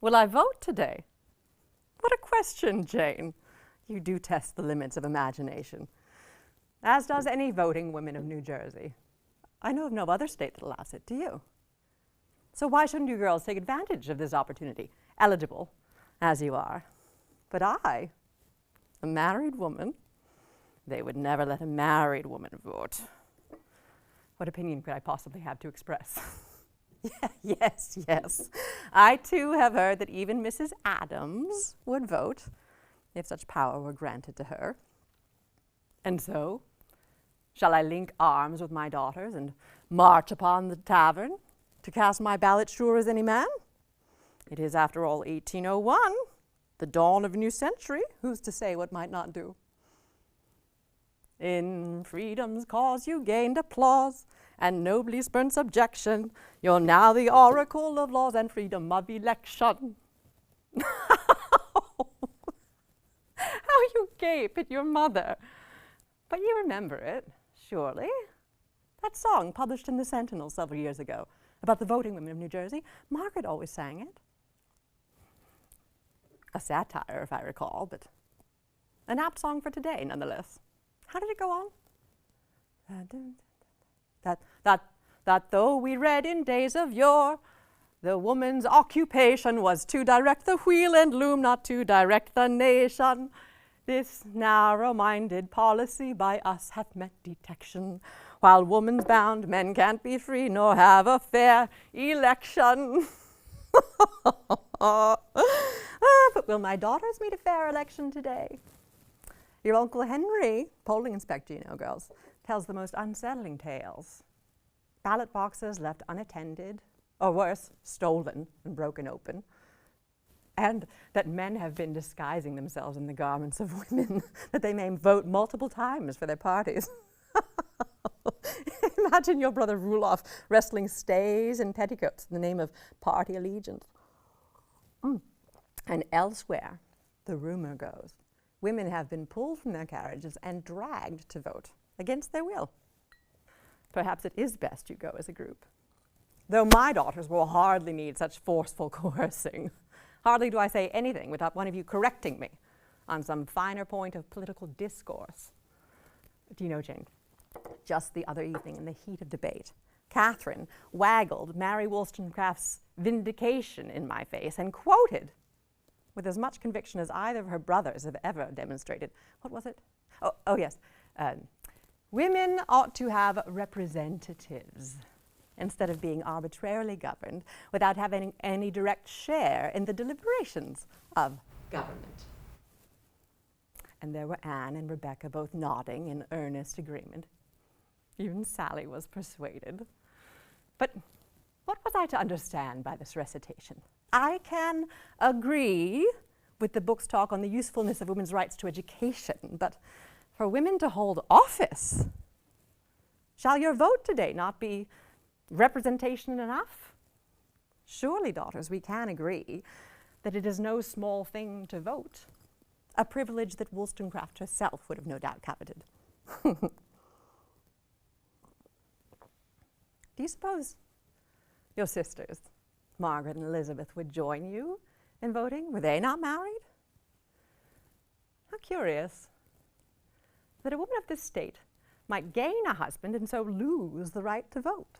Will I vote today? What a question, Jane. You do test the limits of imagination, as does any voting woman of New Jersey. I know of no other state that allows it, do you? So why shouldn't you girls take advantage of this opportunity, eligible as you are? But I, a married woman, they would never let a married woman vote. What opinion could I possibly have to express? Yes. I too have heard that even Mrs. Adams would vote if such power were granted to her. And so, shall I link arms with my daughters and march upon the tavern to cast my ballot sure as any man? It is, after all, 1801, the dawn of a new century. Who's to say what might not do? In freedom's cause you gained applause, and nobly spurned subjection. You're now the oracle of laws and freedom of election. How you gape at your mother. But you remember it, surely. That song published in the Sentinel several years ago about the voting women of New Jersey. Margaret always sang it. A satire, if I recall, but an apt song for today, nonetheless. How did it go on? That though we read in days of yore, the woman's occupation was to direct the wheel and loom, not to direct the nation. This narrow-minded policy by us hath met detection. While woman's bound, men can't be free nor have a fair election. But will my daughters meet a fair election today? Your Uncle Henry, polling inspector, you know, girls, tells the most unsettling tales. Ballot boxes left unattended, or worse, stolen and broken open. And that men have been disguising themselves in the garments of women, that they may vote multiple times for their parties. Imagine your brother Ruloff wrestling stays and petticoats in the name of party allegiance. And elsewhere, the rumor goes, women have been pulled from their carriages and dragged to vote against their will. Perhaps it is best you go as a group. Though my daughters will hardly need such forceful coercing. Hardly do I say anything without one of you correcting me on some finer point of political discourse. Do you know, Jane, just the other evening in the heat of debate, Catherine waggled Mary Wollstonecraft's Vindication in my face and quoted, with as much conviction as either of her brothers have ever demonstrated. What was it? Oh yes. Women ought to have representatives instead of being arbitrarily governed without having any direct share in the deliberations of government. And there were Anne and Rebecca both nodding in earnest agreement. Even Sally was persuaded. But what was I to understand by this recitation? I can agree with the book's talk on the usefulness of women's rights to education, but for women to hold office, shall your vote today not be representation enough? Surely, daughters, we can agree that it is no small thing to vote, a privilege that Wollstonecraft herself would have no doubt coveted. Do you suppose your sisters, Margaret and Elizabeth, would join you in voting? Were they not married? How curious that a woman of this state might gain a husband and so lose the right to vote.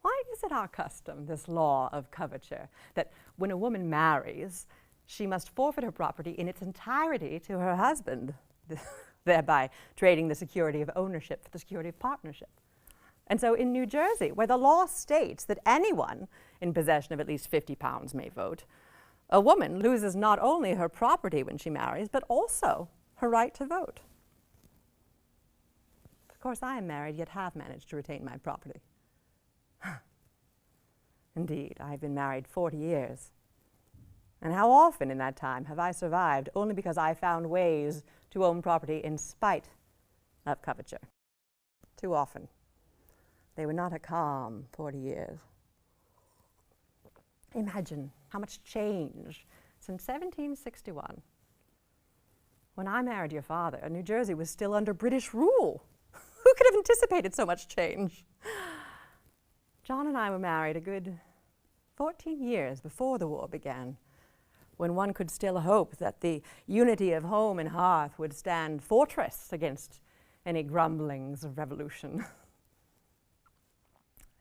Why is it our custom, this law of coverture, that when a woman marries, she must forfeit her property in its entirety to her husband, thereby trading the security of ownership for the security of partnership? And so in New Jersey, where the law states that anyone in possession of at least 50 pounds may vote, a woman loses not only her property when she marries, but also her right to vote. Of course, I am married, yet have managed to retain my property. Indeed, I have been married 40 years. And how often in that time have I survived only because I found ways to own property in spite of coverture? Too often. They were not a calm 40 years. Imagine how much change since 1761. When I married your father, New Jersey was still under British rule. Who could have anticipated so much change? John and I were married a good 14 years before the war began, when one could still hope that the unity of home and hearth would stand fortress against any grumblings of revolution.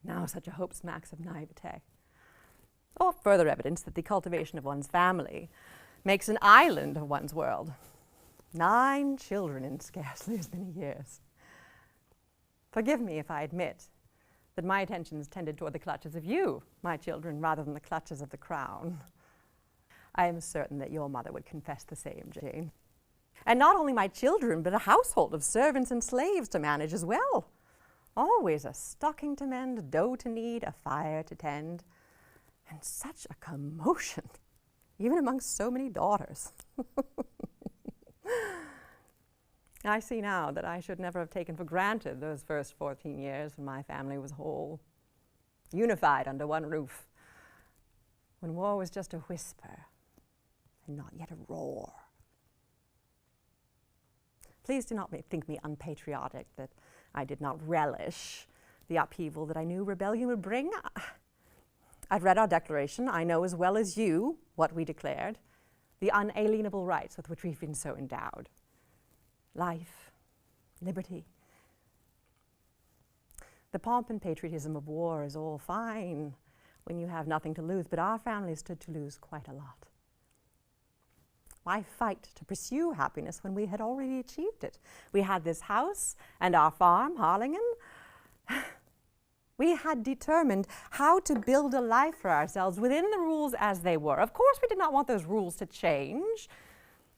Now such a hope smacks of naivete. Or further evidence that the cultivation of one's family makes an island of one's world. 9 children in scarcely as many years. Forgive me if I admit that my attentions tended toward the clutches of you, my children, rather than the clutches of the crown. I am certain that your mother would confess the same, Jane. And not only my children, but a household of servants and slaves to manage as well. Always a stocking to mend, a dough to knead, a fire to tend. And such a commotion, even amongst so many daughters. I see now that I should never have taken for granted those first 14 years when my family was whole, unified under one roof, when war was just a whisper and not yet a roar. Please do not think me unpatriotic that I did not relish the upheaval that I knew rebellion would bring. I've read our declaration. I know as well as you what we declared, the unalienable rights with which we've been so endowed. Life, liberty. The pomp and patriotism of war is all fine when you have nothing to lose, but our family stood to lose quite a lot. Why fight to pursue happiness when we had already achieved it? We had this house and our farm, Harlingen. We had determined how to build a life for ourselves within the rules as they were. Of course, we did not want those rules to change.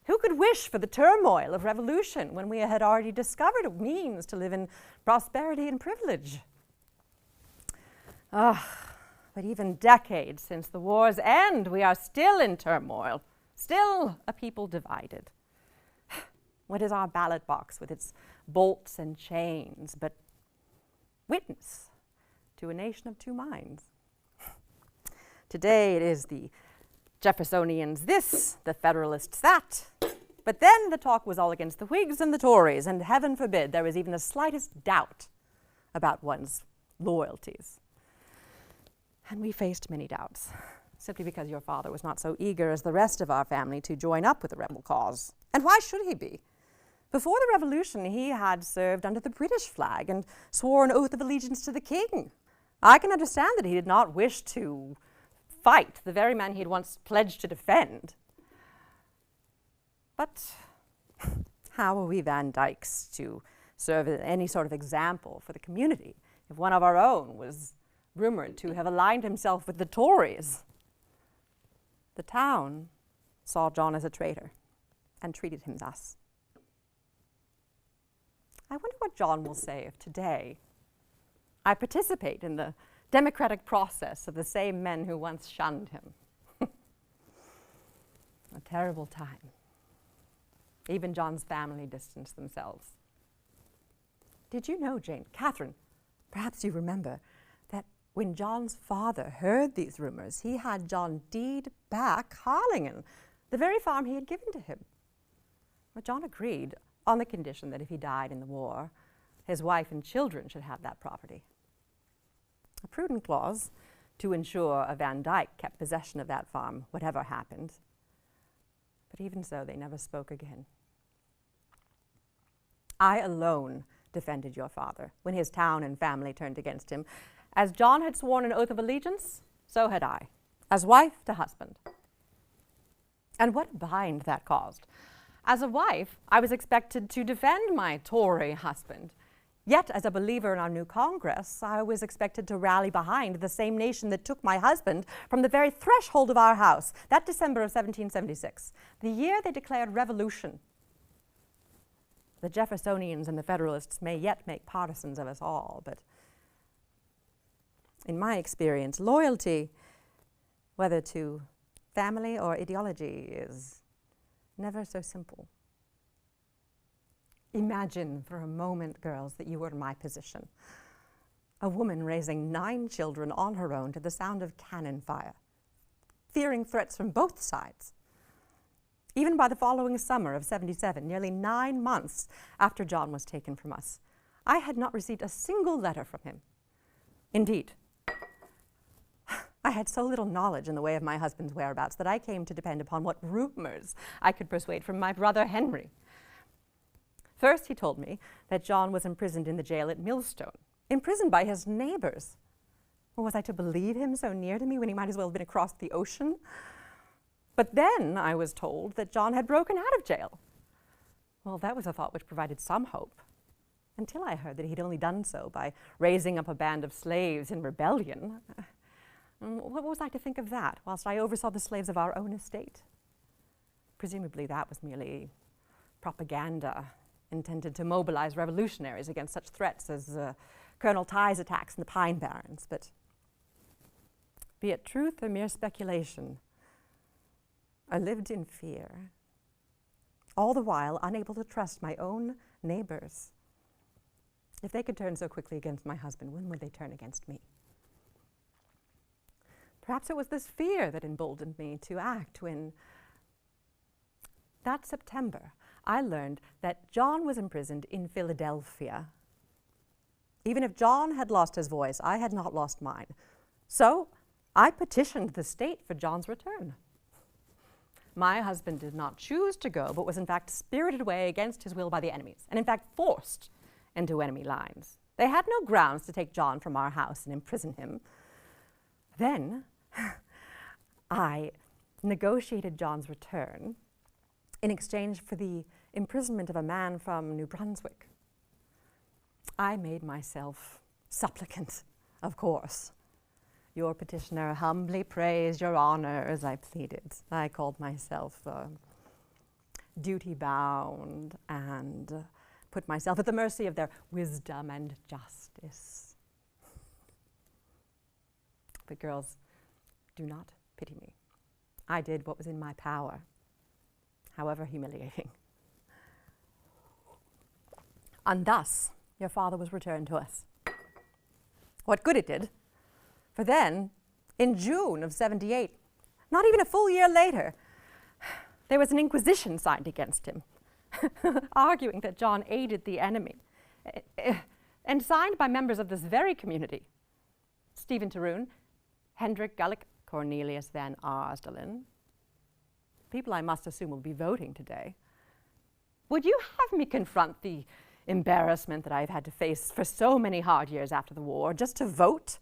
Who could wish for the turmoil of revolution when we had already discovered a means to live in prosperity and privilege? But even decades since the war's end, we are still in turmoil, still a people divided. What is our ballot box with its bolts and chains but witness to a nation of two minds? Today it is the Jeffersonians this, the Federalists that. But then the talk was all against the Whigs and the Tories, and heaven forbid there was even the slightest doubt about one's loyalties. And we faced many doubts, simply because your father was not so eager as the rest of our family to join up with the rebel cause. And why should he be? Before the Revolution, he had served under the British flag and swore an oath of allegiance to the king. I can understand that he did not wish to fight the very man he had once pledged to defend. But how are we VanDikes to serve as any sort of example for the community if one of our own was rumored to have aligned himself with the Tories? The town saw John as a traitor and treated him thus. I wonder what John will say if today I participate in the democratic process of the same men who once shunned him. A terrible time. Even John's family distanced themselves. Did you know, Jane, Catherine, perhaps you remember, that when John's father heard these rumors, he had John deed back Harlingen, the very farm he had given to him. But John agreed on the condition that if he died in the war, his wife and children should have that property. A prudent clause to ensure a VanDike kept possession of that farm, whatever happened. But even so, they never spoke again. I alone defended your father when his town and family turned against him. As John had sworn an oath of allegiance, so had I, as wife to husband. And what a bind that caused. As a wife, I was expected to defend my Tory husband. Yet, as a believer in our new Congress, I was expected to rally behind the same nation that took my husband from the very threshold of our house, that December of 1776, the year they declared revolution. The Jeffersonians and the Federalists may yet make partisans of us all, but in my experience, loyalty, whether to family or ideology, is never so simple. Imagine for a moment, girls, that you were in my position. A woman raising 9 children on her own to the sound of cannon fire, fearing threats from both sides. Even by the following summer of 77, nearly 9 months after John was taken from us, I had not received a single letter from him. Indeed, I had so little knowledge in the way of my husband's whereabouts that I came to depend upon what rumors I could persuade from my brother Henry. First, he told me that John was imprisoned in the jail at Millstone, imprisoned by his neighbors. Well, was I to believe him so near to me when he might as well have been across the ocean? But then I was told that John had broken out of jail. Well, that was a thought which provided some hope, until I heard that he'd only done so by raising up a band of slaves in rebellion. What was I to think of that, whilst I oversaw the slaves of our own estate? Presumably that was merely propaganda intended to mobilize revolutionaries against such threats as Colonel Tighe's attacks in the Pine Barrens. But be it truth or mere speculation, I lived in fear, all the while unable to trust my own neighbors. If they could turn so quickly against my husband, when would they turn against me? Perhaps it was this fear that emboldened me to act when, that September, I learned that John was imprisoned in Philadelphia. Even if John had lost his voice, I had not lost mine. So I petitioned the state for John's return. My husband did not choose to go, but was in fact spirited away against his will by the enemies, and in fact forced into enemy lines. They had no grounds to take John from our house and imprison him. Then I negotiated John's return in exchange for the imprisonment of a man from New Brunswick. I made myself supplicant, of course. Your petitioner humbly prays your honors, I pleaded. I called myself duty-bound and put myself at the mercy of their wisdom and justice. But girls, do not pity me. I did what was in my power, however humiliating. And thus, your father was returned to us. What good it did, for then, in June of '78, not even a full year later, there was an Inquisition signed against him, arguing that John aided the enemy, and signed by members of this very community: Stephen Terhune, Hendrik Gulick, Cornelius van Arsdalen, people I must assume will be voting today. Would you have me confront the embarrassment that I've had to face for so many hard years after the war, just to vote?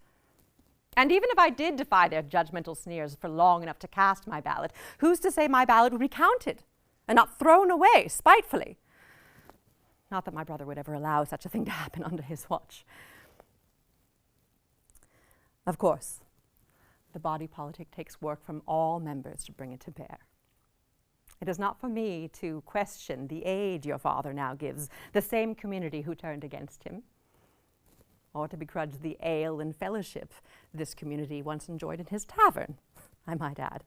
And even if I did defy their judgmental sneers for long enough to cast my ballot, who's to say my ballot would be counted and not thrown away spitefully? Not that my brother would ever allow such a thing to happen under his watch. Of course, the body politic takes work from all members to bring it to bear. It is not for me to question the aid your father now gives the same community who turned against him, or to begrudge the ale and fellowship this community once enjoyed in his tavern, I might add.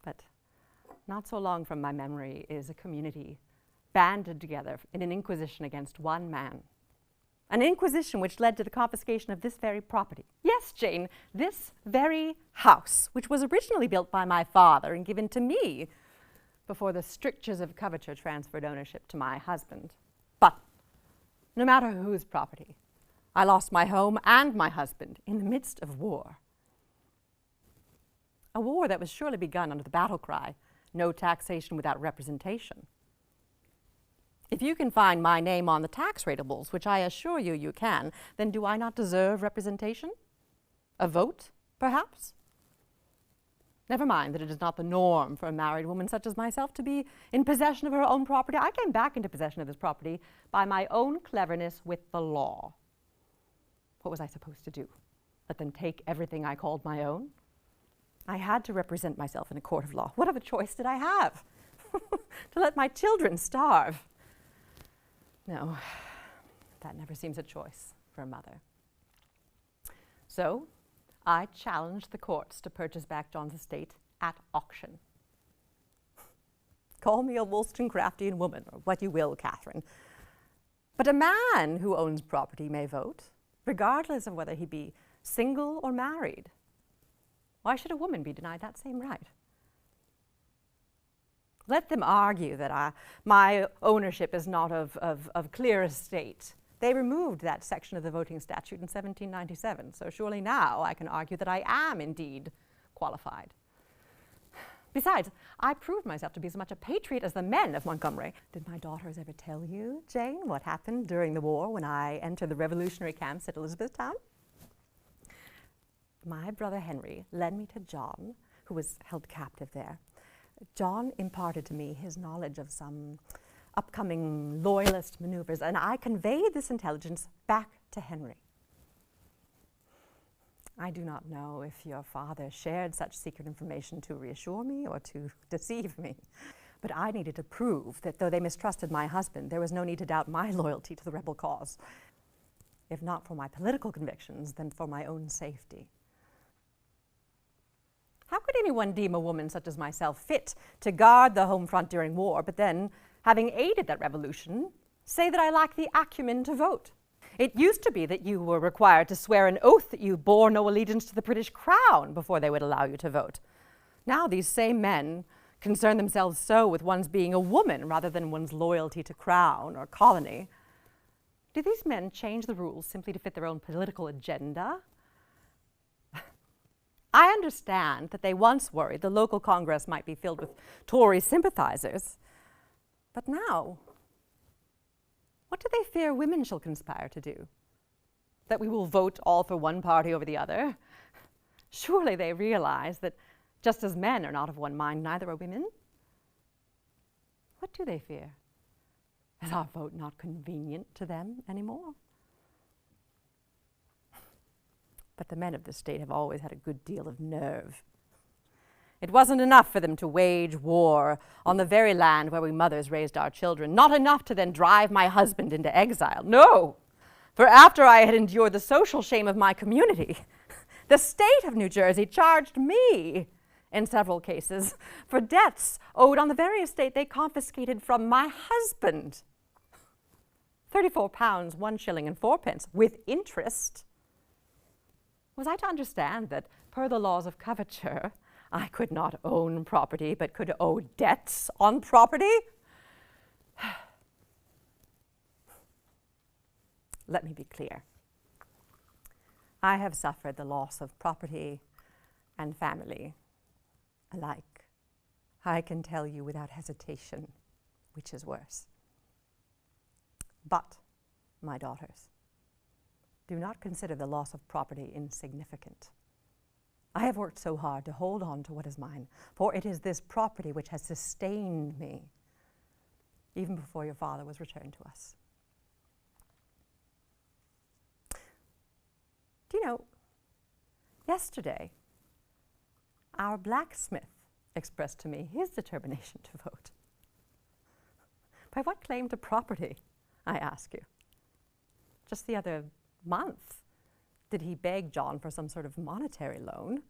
But not so long from my memory is a community banded together in an inquisition against one man. An inquisition which led to the confiscation of this very property. Yes, Jane, this very house, which was originally built by my father and given to me before the strictures of coverture transferred ownership to my husband. But no matter whose property, I lost my home and my husband in the midst of war. A war that was surely begun under the battle cry, "No taxation without representation." If you can find my name on the tax ratables, which I assure you you can, then do I not deserve representation? A vote, perhaps? Never mind that it is not the norm for a married woman such as myself to be in possession of her own property. I came back into possession of this property by my own cleverness with the law. What was I supposed to do? Let them take everything I called my own? I had to represent myself in a court of law. What other choice did I have? To let my children starve? No, that never seems a choice for a mother. So I challenged the courts to purchase back John's estate at auction. Call me a Wollstonecraftian woman, or what you will, Catherine. But a man who owns property may vote, regardless of whether he be single or married. Why should a woman be denied that same right? Let them argue that my ownership is not of clear estate. They removed that section of the voting statute in 1797, so surely now I can argue that I am indeed qualified. Besides, I proved myself to be as much a patriot as the men of Montgomery. Did my daughters ever tell you, Jane, what happened during the war when I entered the revolutionary camps at Elizabethtown? My brother Henry led me to John, who was held captive there. John imparted to me his knowledge of some upcoming loyalist maneuvers, and I conveyed this intelligence back to Henry. I do not know if your father shared such secret information to reassure me or to deceive me, but I needed to prove that though they mistrusted my husband, there was no need to doubt my loyalty to the rebel cause, if not for my political convictions, then for my own safety. How could anyone deem a woman such as myself fit to guard the home front during war, but then, having aided that revolution, say that I lack the acumen to vote? It used to be that you were required to swear an oath that you bore no allegiance to the British crown before they would allow you to vote. Now these same men concern themselves so with one's being a woman rather than one's loyalty to crown or colony. Do these men change the rules simply to fit their own political agenda? I understand that they once worried the local Congress might be filled with Tory sympathizers, but now, what do they fear women shall conspire to do? That we will vote all for one party over the other? Surely they realize that just as men are not of one mind, neither are women. What do they fear? Is our vote not convenient to them anymore? But the men of this state have always had a good deal of nerve. It wasn't enough for them to wage war on the very land where we mothers raised our children, not enough to then drive my husband into exile. No, for after I had endured the social shame of my community, the state of New Jersey charged me, in several cases, for debts owed on the very estate they confiscated from my husband. £34, 1 shilling and 4 pence, with interest. Was I to understand that, per the laws of coverture, I could not own property, but could owe debts on property? Let me be clear. I have suffered the loss of property and family alike. I can tell you without hesitation which is worse. But, my daughters, do not consider the loss of property insignificant. I have worked so hard to hold on to what is mine, for it is this property which has sustained me, even before your father was returned to us. Do you know, yesterday, our blacksmith expressed to me his determination to vote. By what claim to property, I ask you? Just the other month, did he beg John for some sort of monetary loan?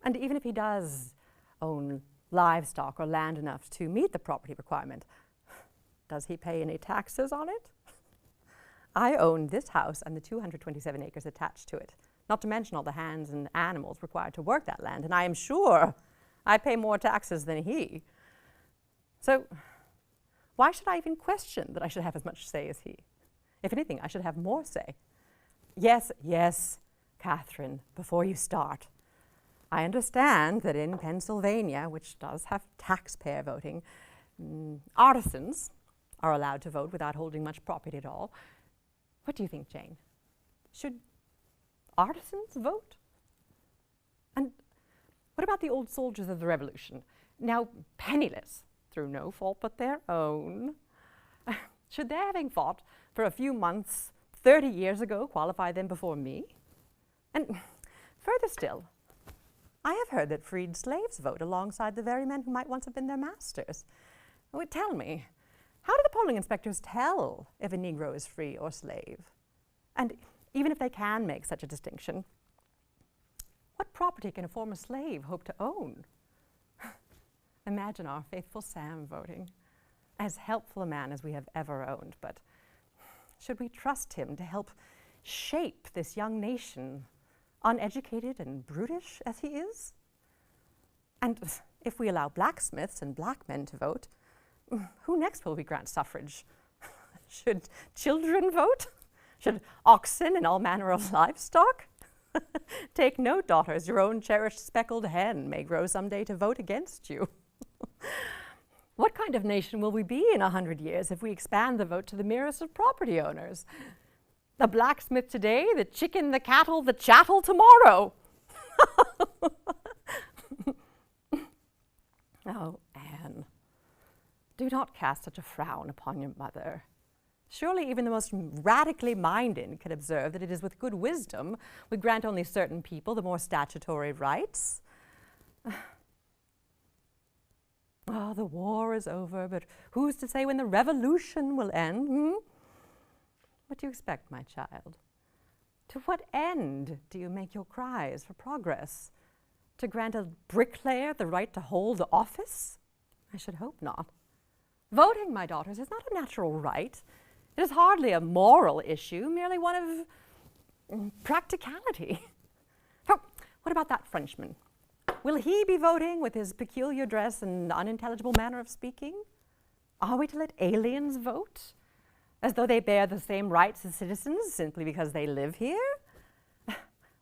And even if he does own livestock or land enough to meet the property requirement, does he pay any taxes on it? I own this house and the 227 acres attached to it, not to mention all the hands and animals required to work that land, and I am sure I pay more taxes than he. So why should I even question that I should have as much say as he? If anything, I should have more say. Yes, yes, Catherine, before you start, I understand that in Pennsylvania, which does have taxpayer voting, artisans are allowed to vote without holding much property at all. What do you think, Jane? Should artisans vote? And what about the old soldiers of the Revolution, now penniless, through no fault but their own? Should their having fought for a few months 30 years ago qualify them before me? And further still, I have heard that freed slaves vote alongside the very men who might once have been their masters. Oh, tell me, how do the polling inspectors tell if a Negro is free or slave? And even if they can make such a distinction, what property can a former slave hope to own? Imagine our faithful Sam voting, as helpful a man as we have ever owned, but should we trust him to help shape this young nation, uneducated and brutish as he is? And if we allow blacksmiths and black men to vote, who next will we grant suffrage? Should children vote? Should oxen and all manner of livestock? Take note, daughters, your own cherished speckled hen may grow someday to vote against you. What kind of nation will we be in 100 years if we expand the vote to the merest of property owners? The blacksmith today, the chicken, the cattle, the chattel tomorrow. Oh, Anne, do not cast such a frown upon your mother. Surely even the most radically minded can observe that it is with good wisdom we grant only certain people the more statutory rights. Oh, the war is over, but who's to say when the revolution will end? What do you expect, my child? To what end do you make your cries for progress? To grant a bricklayer the right to hold office? I should hope not. Voting, my daughters, is not a natural right. It is hardly a moral issue, merely one of practicality. Oh, what about that Frenchman? Will he be voting with his peculiar dress and unintelligible manner of speaking? Are we to let aliens vote, as though they bear the same rights as citizens simply because they live here?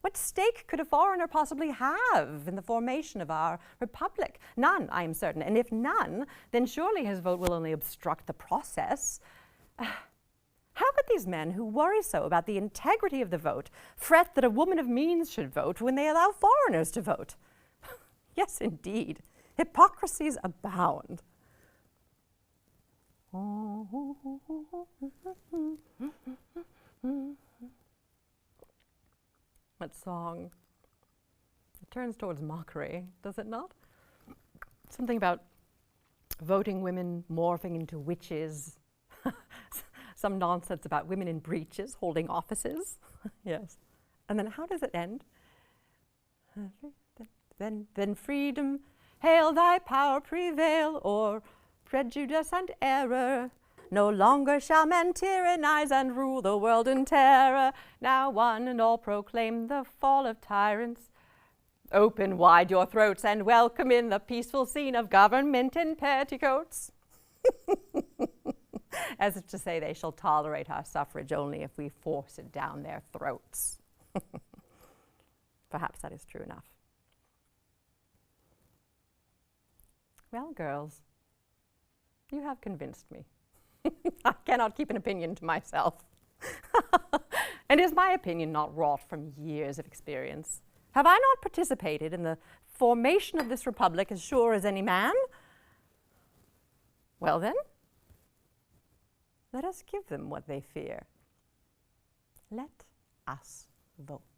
What stake could a foreigner possibly have in the formation of our republic? None, I am certain. And if none, then surely his vote will only obstruct the process. How could these men who worry so about the integrity of the vote fret that a woman of means should vote when they allow foreigners to vote? Yes, indeed. Hypocrisies abound. That song, it turns towards mockery, does it not? Something about voting women morphing into witches. Some nonsense about women in breeches holding offices. Yes. And then how does it end? Then freedom, hail thy power prevail o'er prejudice and error. No longer shall men tyrannize and rule the world in terror. Now one and all proclaim the fall of tyrants. Open wide your throats and welcome in the peaceful scene of government in petticoats. As if to say they shall tolerate our suffrage only if we force it down their throats. Perhaps that is true enough. Well, girls, you have convinced me. I cannot keep an opinion to myself. And is my opinion not wrought from years of experience? Have I not participated in the formation of this republic as sure as any man? Well then, let us give them what they fear. Let us vote.